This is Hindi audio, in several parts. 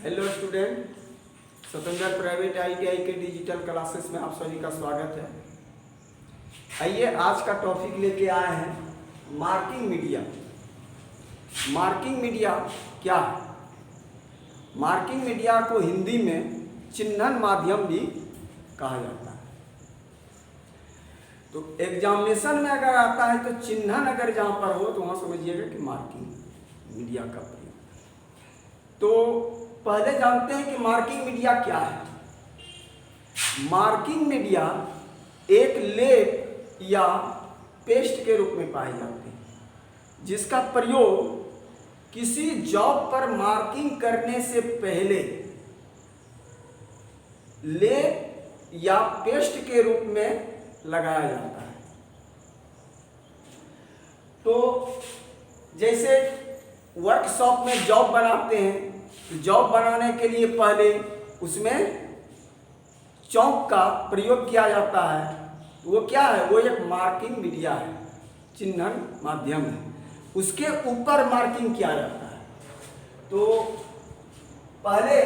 हेलो स्टूडेंट, स्वतंत्र प्राइवेट आईटीआई के डिजिटल क्लासेस में आप सभी का स्वागत है। आइए आज का टॉपिक लेके आए हैं मार्किंग मीडिया। मार्किंग मीडिया क्या है? मार्किंग मीडिया को हिंदी में चिन्हन माध्यम भी कहा जाता है। तो एग्जामिनेशन में अगर आता है तो चिन्हन अगर जहाँ पर हो तो वहाँ समझिएगा कि मार्किंग मीडिया का प्रयोग। तो पहले जानते हैं कि मार्किंग मीडिया क्या है। मार्किंग मीडिया एक लेप या पेस्ट के रूप में पाई जाती है जिसका प्रयोग किसी जॉब पर मार्किंग करने से पहले लेप या पेस्ट के रूप में लगाया जाता है। तो जैसे वर्कशॉप में जॉब बनाते हैं, जॉब बनाने के लिए पहले उसमें चौक का प्रयोग किया जाता है। वो क्या है? वो एक मार्किंग मीडिया है, चिन्हन माध्यम है। उसके ऊपर मार्किंग किया जाता है। तो पहले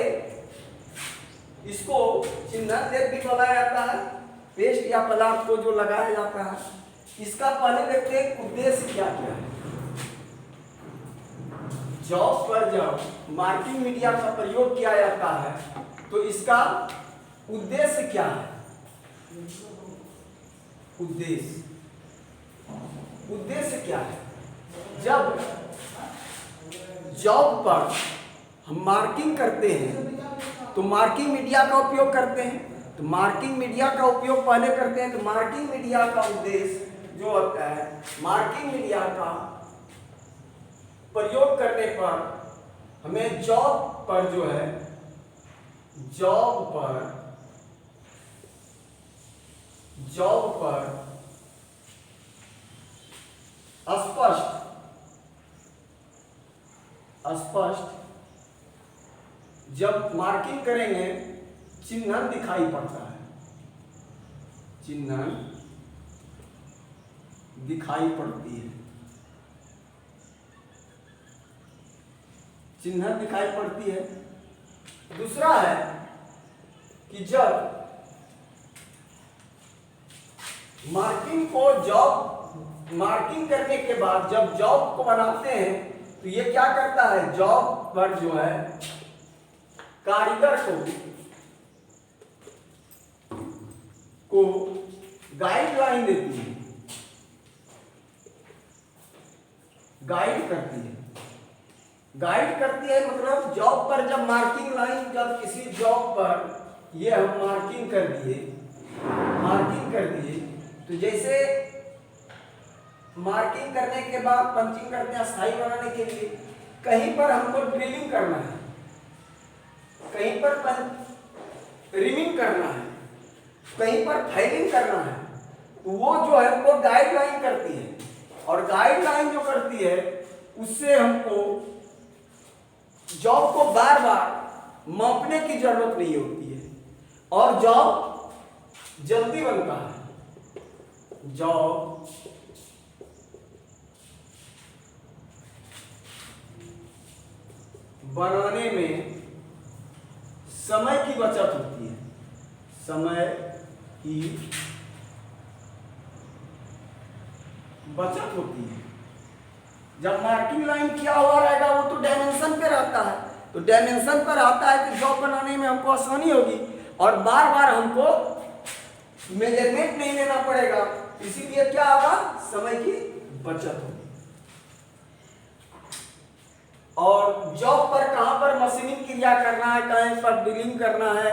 इसको चिन्हन लेप भी लगाया जाता है, पेस्ट या पदार्थ को जो लगाया जाता है। इसका पहले देखते हैं उद्देश्य क्या क्या है। जॉब पर जब मार्किंग मीडिया का प्रयोग किया जाता है तो इसका उद्देश्य क्या है? उद्देश्य क्या है? जब जॉब पर हम मार्किंग करते हैं तो मार्किंग मीडिया का उपयोग करते हैं। तो मार्किंग मीडिया का उपयोग पहले करते हैं। तो मार्किंग मीडिया का उद्देश्य जो होता है, मार्किंग मीडिया का प्रयोग करने पर हमें जॉब पर जो है, जॉब पर स्पष्ट जब मार्किंग करेंगे चिन्हन दिखाई पड़ता है, चिन्हन दिखाई पड़ती है, चिन्हन दिखाई पड़ती है। दूसरा है कि जब मार्किंग करने के बाद जब जॉब को बनाते हैं तो ये क्या करता है? जॉब पर जो है कारीगर को गाइडलाइन देती है, गाइड करती है। मतलब जॉब पर जब मार्किंग लाइन, जब किसी जॉब पर ये हम मार्किंग कर दिए तो जैसे मार्किंग करने के बाद पंचिंग करते हैं स्थायी बनाने के लिए। कहीं पर हमको ड्रिलिंग करना है, कहीं पर रिमिंग करना है, कहीं पर फाइलिंग करना है, तो वो जो है वो गाइडलाइन करती है। और गाइडलाइन जो करती है उससे हमको जॉब को बार बार मापने की जरूरत नहीं होती है और जॉब जल्दी बनता है। जॉब बनाने में समय की बचत होती है, समय की बचत होती है। जब मार्किंग लाइन किया हुआ रहेगा वो तो डायमेंशन पे रहता है, तो डायमेंशन पर आता है कि जॉब बनाने में हमको आसानी होगी और बार बार हमको मेजरमेंट नहीं लेना पड़ेगा। इसीलिए क्या होगा? समय की बचत होगी। और जॉब पर कहां पर मशीनिंग क्रिया करना है, कहीं पर ड्रिलिंग करना है,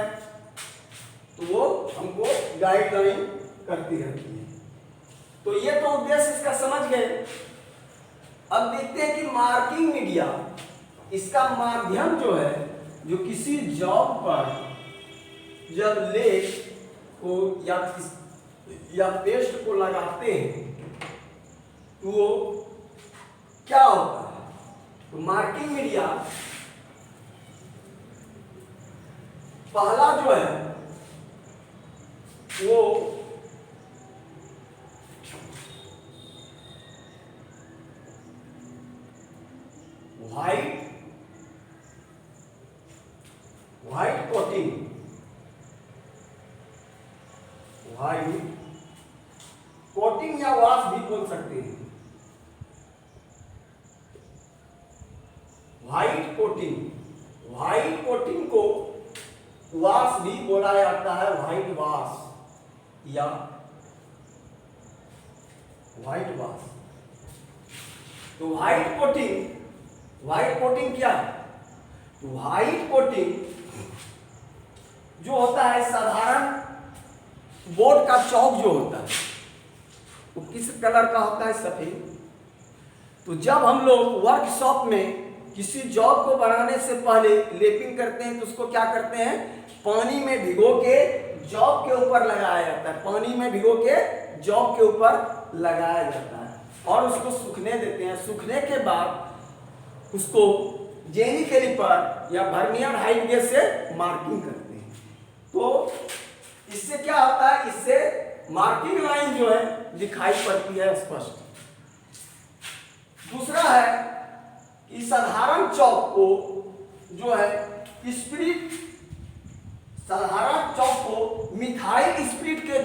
तो वो हमको गाइडलाइन करती रहती है। तो ये तो उद्देश्य इसका समझ गए। अब देखते हैं कि मार्किंग मीडिया, इसका माध्यम जो है, जो किसी जॉब पर जब लेप को या पेस्ट को लगाते हैं तो वो क्या होता है? तो मार्किंग मीडिया पहला जो है वो white white coating, white coating या वॉश भी बोल सकते हैं। व्हाइट कोटिंग, व्हाइट कोटिंग को वॉश भी बोला जाता है, व्हाइट वॉश या व्हाइट वॉश। तो व्हाइट कोटिंग क्या है? तो व्हाइट कोटिंग जो होता है, साधारण बोर्ड का चौक जो होता है वो किस कलर का होता है? सफेद। तो जब हम लोग वर्कशॉप में किसी जॉब को बनाने से पहले लेपिंग करते हैं तो उसको क्या करते हैं? पानी में भिगो के जॉब के ऊपर लगाया जाता है, पानी में भिगो के जॉब के ऊपर लगाया जाता है और उसको सूखने देते हैं। सूखने के बाद उसको जेनी कैलिपर या वर्नियर हाइट गेज से मार्किंग करते हैं। तो इससे क्या होता है? इससे मार्किंग लाइन जो है दिखाई पड़ती है स्पष्ट। दूसरा है कि साधारण चौक को जो है स्पिरिट, साधारण चौक को मिथाइल स्पिरिट के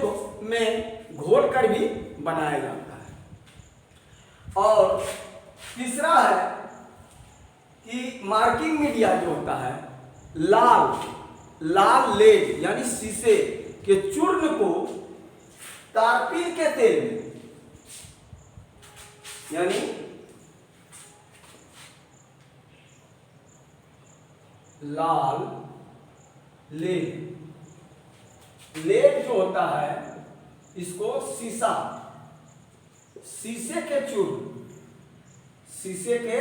में घोल कर भी बनाया जाता है। और तीसरा है कि मार्किंग मीडिया जो होता है, लाल लेड यानी शीशे के चूर्ण को तारपीन के तेल में, यानी लाल लेड जो होता है इसको शीशे के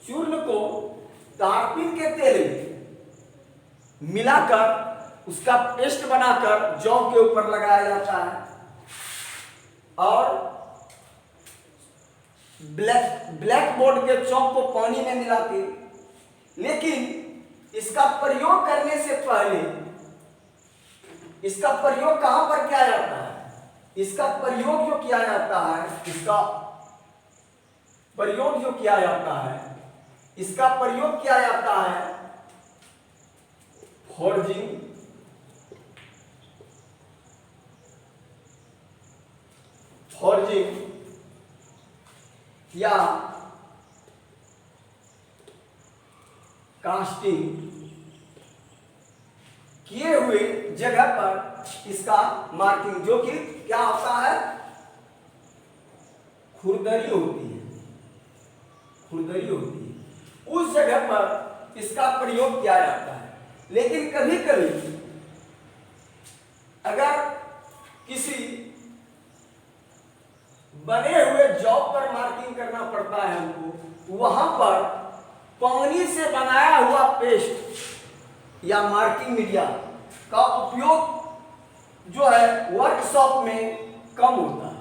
चूर्ण को तारपीन के तेल में मिलाकर उसका पेस्ट बनाकर जॉब के ऊपर लगाया जाता है। और ब्लैक बोर्ड के चौक को पानी में मिला के, लेकिन इसका प्रयोग करने से पहले इसका प्रयोग कहां पर किया जाता है? इसका प्रयोग जो किया जाता है, इसका प्रयोग किया जाता है फॉर्जिंग या कास्टिंग किए हुए जगह पर इसका मार्किंग, जो कि क्या होता है? खुरदरी होती है, उस जगह पर इसका प्रयोग किया जाता है। लेकिन कभी कभी अगर किसी बने हुए जॉब पर मार्किंग करना पड़ता है हमको, वहां पर पानी से बनाया हुआ पेस्ट या मार्किंग मीडिया का उपयोग जो है वर्कशॉप में कम होता है।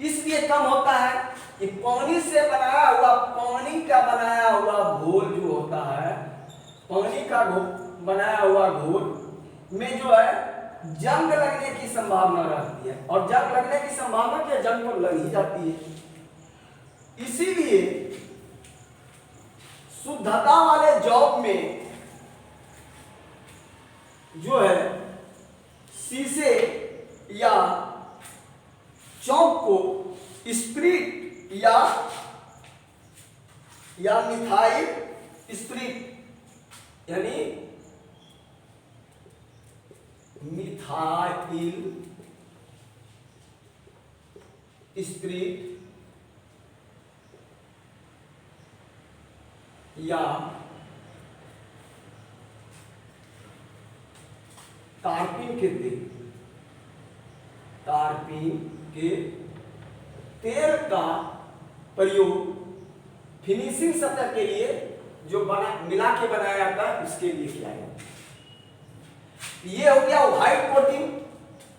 इसलिए कम होता है कि पानी का बनाया हुआ घोल जो होता है, पानी का बनाया हुआ घोल में जो है जंग लगने की संभावना रहती है, और जंग लगने की संभावना क्या, जंग तो लग ही जाती है। इसीलिए शुद्धता वाले जॉब में जो है शीशे या चौक को स्पिरिट या मिथाइल स्पिरिट यानी मिथाइल स्पिरिट या तारपीन के तेल का प्रयोग फिनिशिंग सतह के लिए जो मिला के बनाया जाता है उसके लिए किया जाता है। ये हो गया व्हाइट कोटिंग।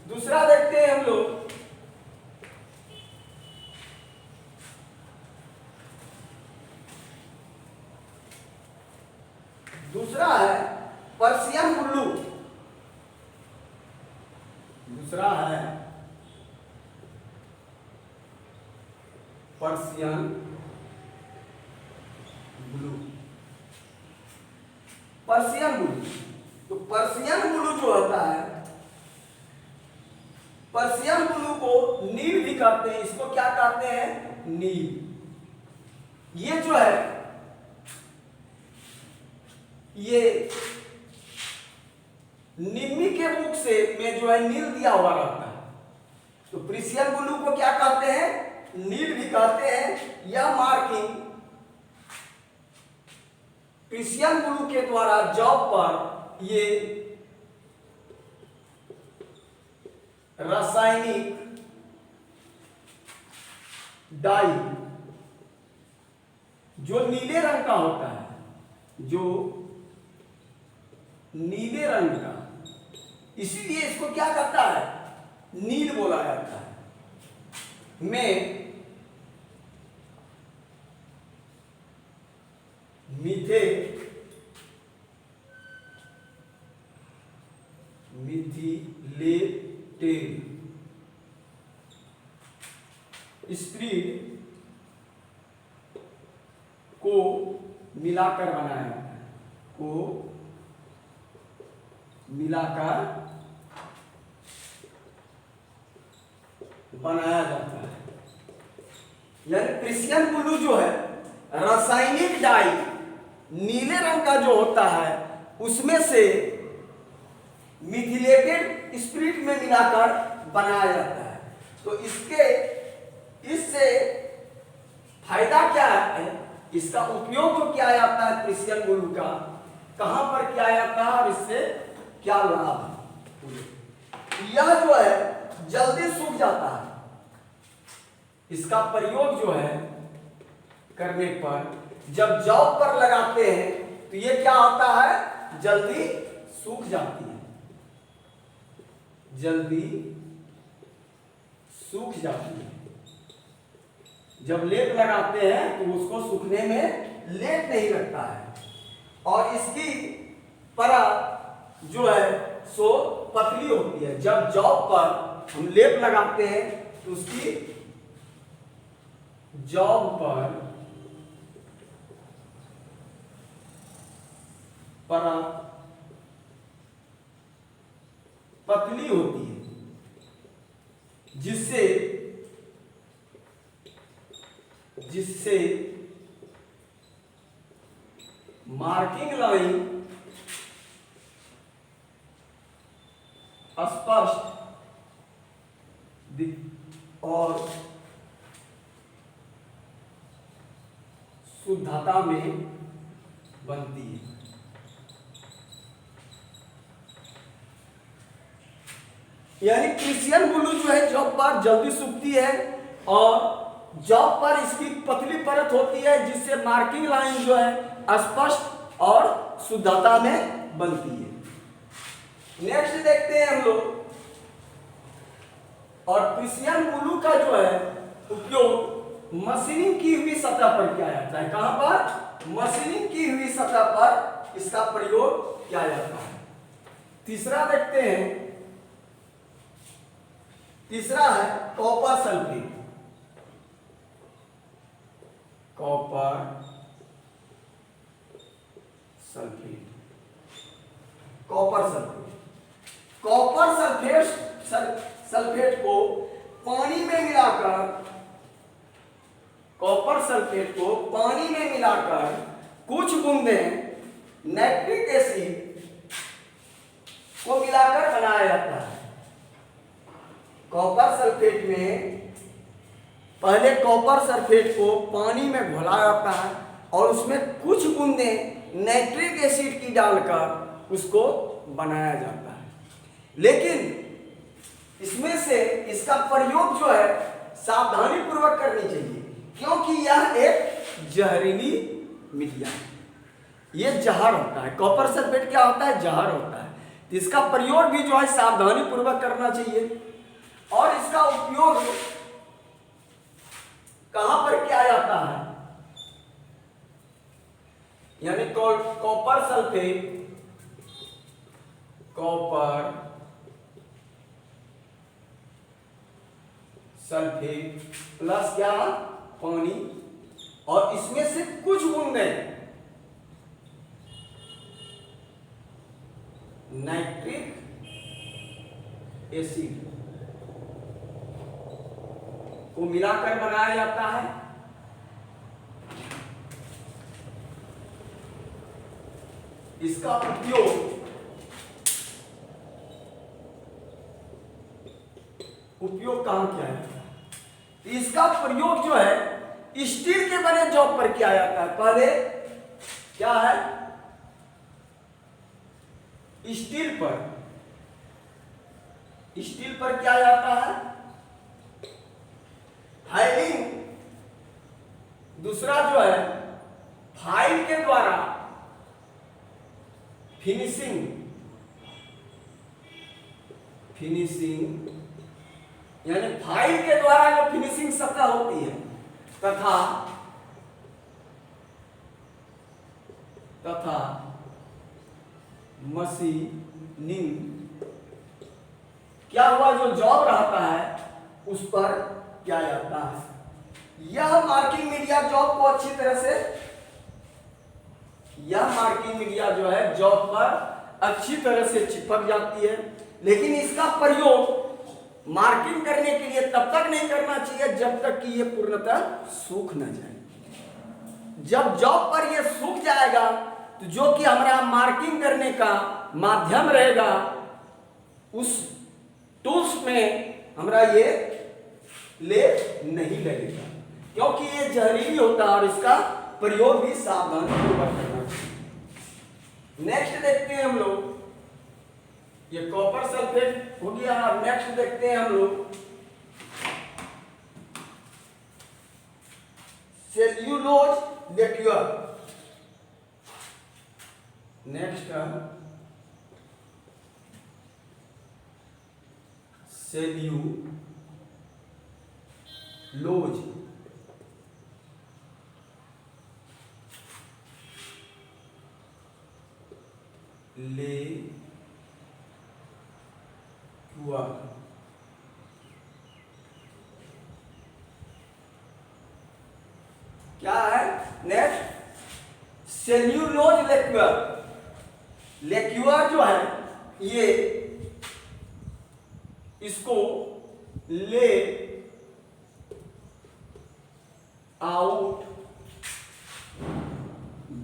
दूसरा देखते हैं हम लोग, दूसरा है पर्शियन ब्लू। दूसरा है पर्शियन ब्लू। Persian blue. तो पर्शियन ब्लू जो होता है, पर्शियन ब्लू को नील भी कहते हैं। इसको क्या कहते हैं? नील। ये जो है ये निम्मी के मुख से में जो है नील दिया हुआ रहता है। तो पर्शियन ब्लू को क्या कहते हैं? नील भी कहते हैं। यह मार्किंग पर्शियन ब्लू के द्वारा जॉब पर ये रासायनिक डाई जो नीले रंग का होता है, जो नीले रंग का, इसीलिए इसको क्या कहता है? नील बोला जाता है। में मिथिलेटेड स्प्रीड को मिलाकर बनाया जाता है, को मिलाकर बनाया जाता है। यानी पर्शियन ब्लू जो है रासायनिक डाई नीले रंग का जो होता है उसमें से मिथिलेटेड स्पिरिट में मिलाकर बनाया जाता है। तो इससे फायदा क्या है? इसका उपयोग जो किया जाता है पर्शियन ब्लू का, कहां पर किया जाता है और इससे क्या लाभ है? यह जो है जल्दी सूख जाता है। इसका प्रयोग जो है करने पर, जब जॉब पर लगाते हैं तो ये क्या होता है? जल्दी सूख जाती है, जल्दी सूख जाती है। जब लेप लगाते हैं तो उसको सूखने में लेट नहीं लगता है और इसकी परत जो है सो पतली होती है। जब जॉब पर हम लेप लगाते हैं तो उसकी जॉब पर परत पतली होती है, जिससे मार्किंग लाइन स्पष्ट और शुद्धता में बनती है। यानी पर्शियन ब्लू जो है जॉब पर जल्दी सूखती है और जॉब पर इसकी पतली परत होती है, जिससे मार्किंग लाइन जो है स्पष्ट और शुद्धता में बनती है। नेक्स्ट देखते हैं हम लोग। और पर्शियन ब्लू का जो है उपयोग मशीनिंग की हुई सतह पर किया जाता है। कहां पर? मशीनिंग की हुई सतह पर इसका प्रयोग किया जाता है। तीसरा देखते हैं। तीसरा है copper sulphate. Copper sulphate, copper sulphate. Copper sulphate को पानी में मिलाकर, कॉपर सल्फेट को पानी में मिलाकर कुछ बूंदें नाइट्रिक एसिड को मिलाकर बनाया जाता है। कॉपर सल्फेट में पहले कॉपर सल्फेट को पानी में घोला जाता है और उसमें कुछ बूंदें नाइट्रिक एसिड की डालकर उसको बनाया जाता है। लेकिन इसमें से इसका प्रयोग जो है सावधानी पूर्वक करनी चाहिए, क्योंकि यह एक जहरीली मिट्टिया है। यह जहर होता है। कॉपर सल्फेट क्या होता है? जहर होता है। तो इसका प्रयोग भी जो है सावधानी पूर्वक करना चाहिए। और इसका उपयोग कहां पर किया जाता है? यानी copper sulphate, copper sulphate plus क्या? पानी, और इसमें से कुछ बूंदें एसिड को मिलाकर बनाया जाता है। इसका उपयोग कहां किया जाता है? इसका प्रयोग जो है स्टील के बने जॉब पर किया जाता है। पहले क्या है, स्टील पर किया जाता है हाइलिंग। दूसरा जो है फाइल के द्वारा फिनिशिंग यानी फाइल के द्वारा जो फिनिशिंग सतह होती है तथा मशीनिंग क्या हुआ, जो जॉब रहता है उस पर क्या जाता है। यह मार्किंग मीडिया जॉब को अच्छी तरह से, यह मार्किंग मीडिया जो है जॉब पर अच्छी तरह से चिपक जाती है। लेकिन इसका प्रयोग मार्किंग करने के लिए तब तक नहीं करना चाहिए जब तक कि यह पूर्णतः सूख न जाए। जब जॉब पर यह सूख जाएगा तो जो कि हमारा मार्किंग करने का माध्यम रहेगा उस टूल्स में हमारा ये लेप नहीं लगेगा, क्योंकि ये जहरीली होता है और इसका प्रयोग भी सावधानीपूर्वक करना चाहिए। नेक्स्ट देखते हैं हम लोग, ये कॉपर सल्फेट हो गया। नेक्स्ट देखते हैं हम लोग cellulose liquid. Next cellulose liquid क्या है? Next cellulose liquid. लिक्विड जो है ये इसको ले आउट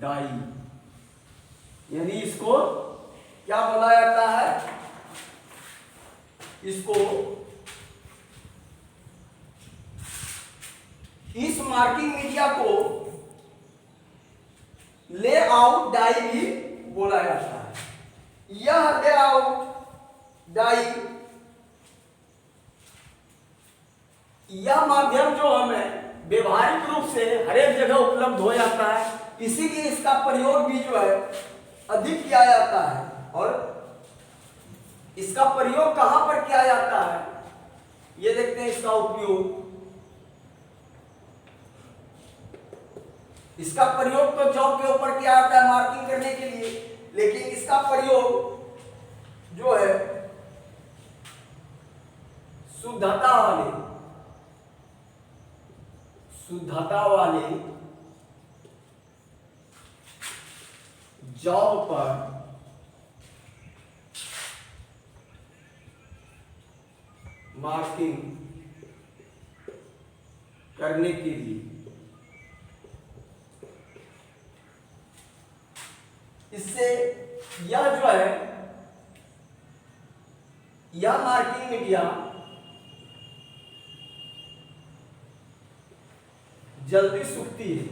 डाई, यानी इसको क्या बोला जाता है, इसको इस मार्किंग मीडिया को ले आउट डाई भी बोला जाता है। यह ले आउट डाई, यह माध्यम जो हमें व्यवहारिक रूप से हर एक जगह उपलब्ध हो जाता है, इसीलिए इसका प्रयोग भी जो है अधिक किया जाता है। और इसका प्रयोग कहां पर किया जाता है, ये देखते हैं। इसका उपयोग, इसका प्रयोग तो जॉब के ऊपर किया जाता है मार्किंग करने के लिए, लेकिन इसका प्रयोग जो है शुद्धता वाले जॉब पर मार्किंग करने के लिए, इससे यह जो है यह मार्किंग मीडिया जल्दी सूखती है।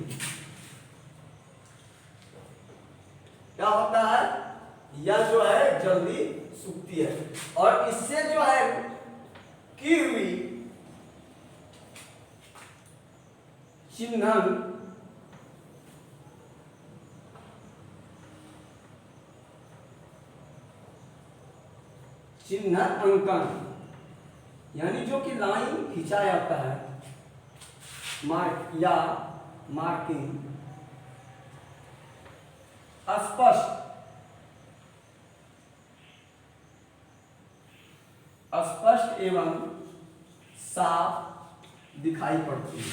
क्या होता है, यह जो है जल्दी सूखती है और इससे जो है की हुई चिन्हन अंकन, यानी जो कि लाइन खींचा जाता है मार्क या मार्किंग स्पष्ट एवं साफ दिखाई पड़ती है,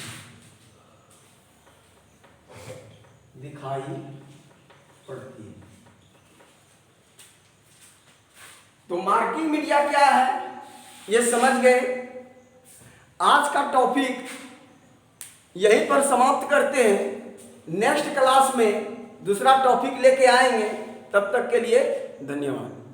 तो मार्किंग मीडिया क्या है, ये समझ गए। आज का टॉपिक यहीं पर समाप्त करते हैं। नेक्स्ट क्लास में दूसरा टॉपिक लेके आएंगे। तब तक के लिए धन्यवाद।